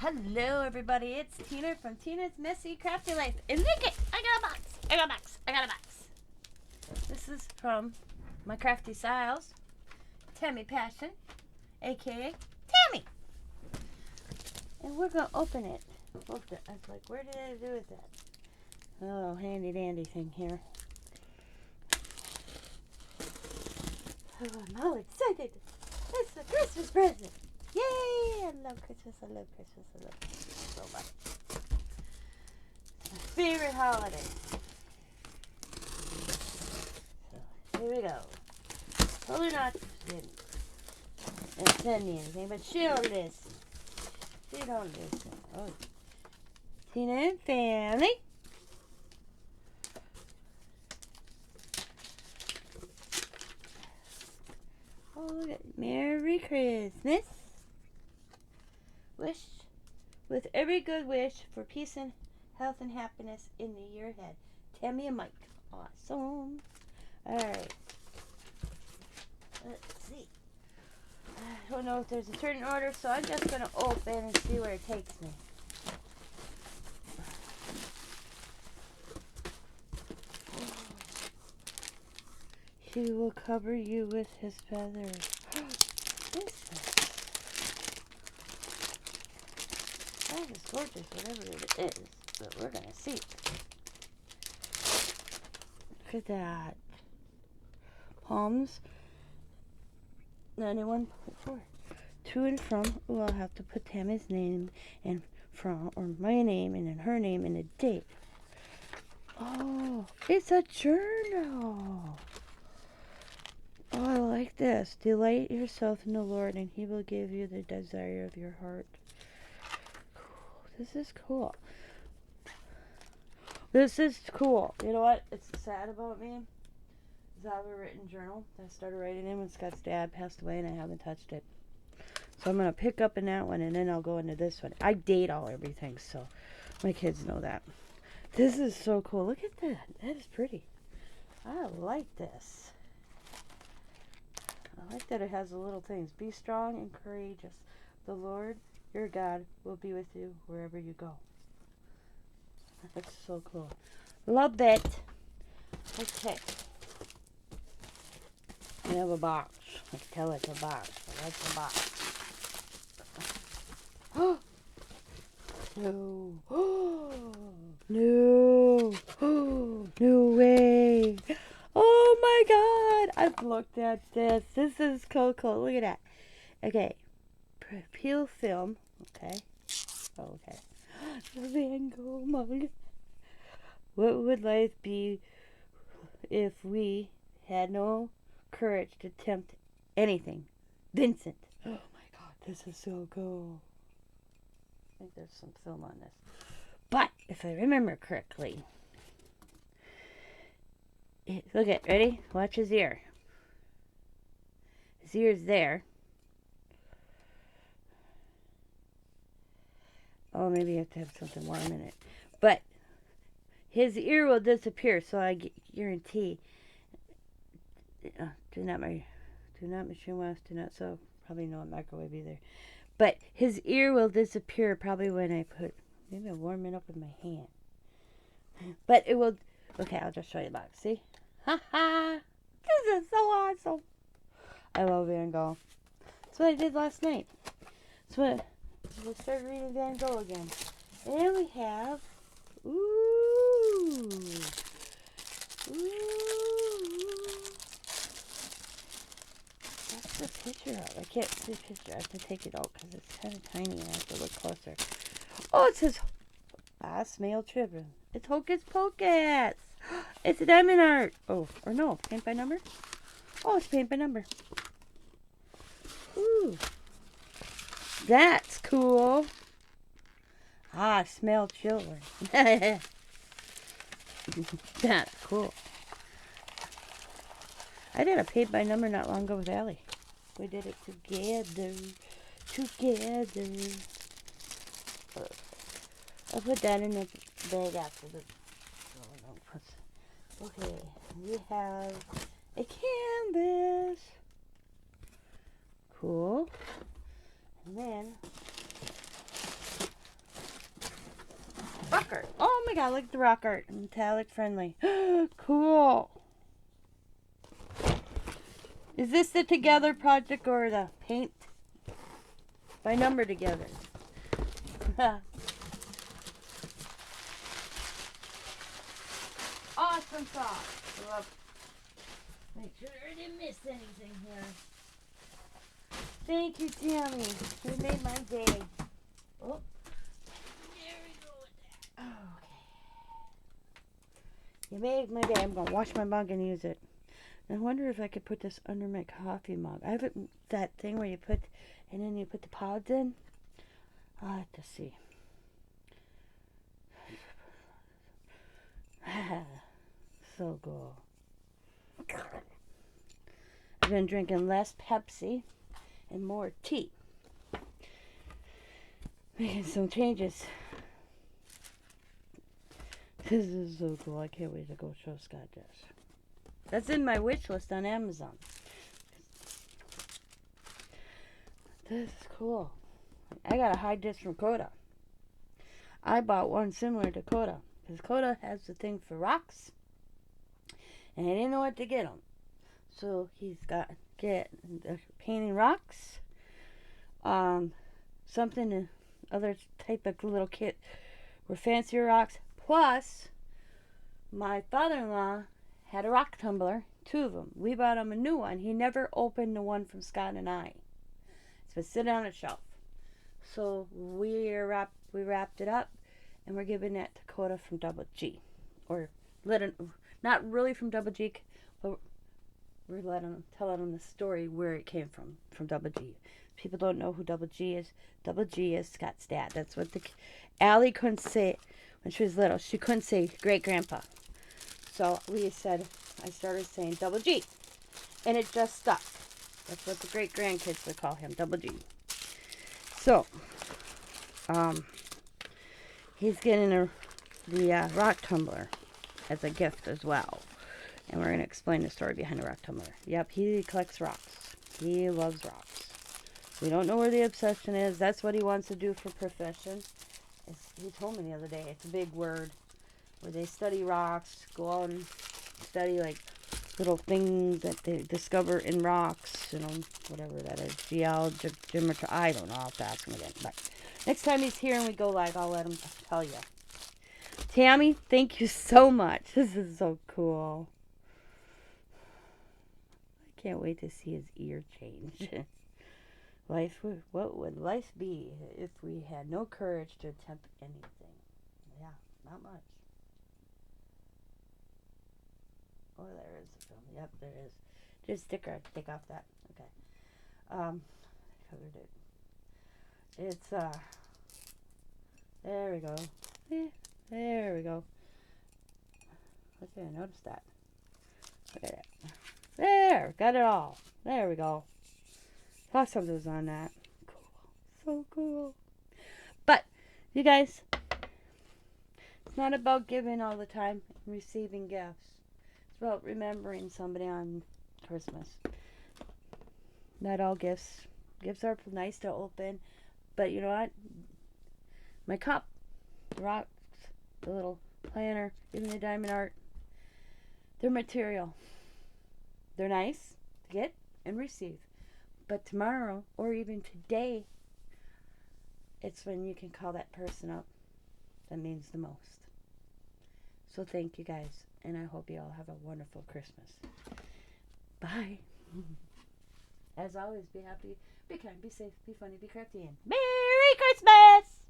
Hello everybody, it's Tina from Tina's Messy Crafty Life. And look it! I got a box! I got a box! I got a box! This is from My Crafty Styles, Tammy Passion, aka Tammy! And we're gonna open it. I was like, where did I do with that? Oh, handy dandy thing here. Oh, I'm all excited! It's a Christmas present! Yay! I love Christmas, I love Christmas, I love Christmas so much. It's my favorite holiday. So, here we go. Told her not to send me anything, but she'll listen. She don't listen. Oh. Tina and family. Oh, look at Merry Christmas. Wish with every good wish for peace and health and happiness in the year ahead. Tammy and Mike. Awesome. Alright. Let's see. I don't know if there's a certain order, so I'm just going to open and see where it takes me. He will cover you with his feathers. What is this? That is gorgeous, whatever it is. But we're going to see. Look at that. Palms. 91.4. To and from. Well, I'll have to put Tammy's name and from, or my name, and then her name, and a date. Oh, it's a journal. Oh, I like this. Delight yourself in the Lord, and He will give you the desire of your heart. Cool. This is cool. This is cool. You know what? It's sad about me. Is I have a written journal that I started writing in when Scott's dad passed away, and I haven't touched it. So I'm going to pick up in that one, and then I'll go into this one. I date all everything, so my kids know that. This is so cool. Look at that. That is pretty. I like this. I like that it has the little things. Be strong and courageous. The Lord, your God, will be with you wherever you go. That's so cool. Love it. Okay. We have a box. I can tell it's a box. But that's a box. Oh! No. Oh! No. Oh! No way. Oh my God. I've looked at this. This is so cool. Look at that. Okay. Peel film. Okay. Oh, okay. The Van Gogh mug. What would life be if we had no courage to attempt anything? Vincent. Oh my God. This is so cool. I think there's some film on this. But if I remember correctly, look at, ready? Watch his ear. His ear's there. Oh, maybe you have to have something warm in it. But his ear will disappear, so I guarantee. Do not machine wash, do not sew. Probably no microwave either. But his ear will disappear probably when I put, maybe I'll warm it up with my hand. But it will, okay, I'll just show you the box. See? Ha ha! This is so awesome. I love Van Gogh. That's what I did last night. That's what, I started reading Van Gogh again. And we have, ooh. That's the picture of. I can't see the picture. I have to take it out because it's kind of tiny and I have to look closer. Oh, it says, Smale Tribune. It's Hocus Pocus. It's a diamond art. Oh, or no, paint by number? Oh, it's paint by number. Ooh. That's cool. Smell children. That's cool. I did a paint by number not long ago with Allie. We did it together. I'll put that in the bag after the... Okay, we have a canvas. Cool. And then art. Oh my god, look at the rock art. Metallic friendly. Cool. Is this the together project or the paint by number together? Awesome sauce. Love. Make sure I didn't miss anything here. Thank you, Tammy. You made my day. Oh, there we go with that. Okay. You made my day. I'm gonna wash my mug and use it. I wonder if I could put this under my coffee mug. I have that thing where you put, and then you put the pods in. I'll have to see. So cool. I've been drinking less Pepsi and more tea. Making some changes. This is so cool. I can't wait to go show Scott this. That's in my wish list on Amazon. This is cool. I got to hide this from Coda. I bought one similar to Coda. Because Coda has the thing for rocks. And I didn't know what to get him. So he's got painting rocks. Something, other type of little kit were fancier rocks. Plus, my father-in-law had a rock tumbler, 2 of them. We bought him a new one. He never opened the one from Scott and I. It's been sitting on a shelf. So we wrapped it up, and we're giving that to Coda from Double G. Or not really from Double G, but we're telling him the story where it came from Double G. People don't know who Double G is. Double G is Scott's dad. That's what Allie couldn't say when she was little. She couldn't say great grandpa. So I started saying Double G. And it just stuck. That's what the great grandkids would call him, Double G. So, he's getting the rock tumbler as a gift as well. And we're going to explain the story behind the rock tumbler. Yep, he collects rocks. He loves rocks. We don't know where the obsession is. That's what he wants to do for profession. He told me the other day, it's a big word, where they study rocks, go out and study like little things that they discover in rocks, whatever that is, geology, I don't know, I'll have to ask him again. But next time he's here and we go live, I'll let him tell you. Tammy, thank you so much. This is so cool. I can't wait to see his ear change. What would life be if we had no courage to attempt anything? Yeah, not much. Oh, there is the film. Yep, there is. Just sticker. Take off that. Okay. Covered it. It's there we go. There we go. I didn't notice that. Look at it. There, got it all. There we go. Thought something was on that. Cool. So cool. But, you guys, it's not about giving all the time and receiving gifts. It's about remembering somebody on Christmas. Not all gifts. Gifts are nice to open. But you know what? My cup, the rocks, the little planner, even the diamond art, they're material. They're nice to get and receive. But tomorrow, or even today, it's when you can call that person up that means the most. So thank you guys, and I hope you all have a wonderful Christmas. Bye. As always, be happy, be kind, be safe, be funny, be crafty, and Merry Christmas!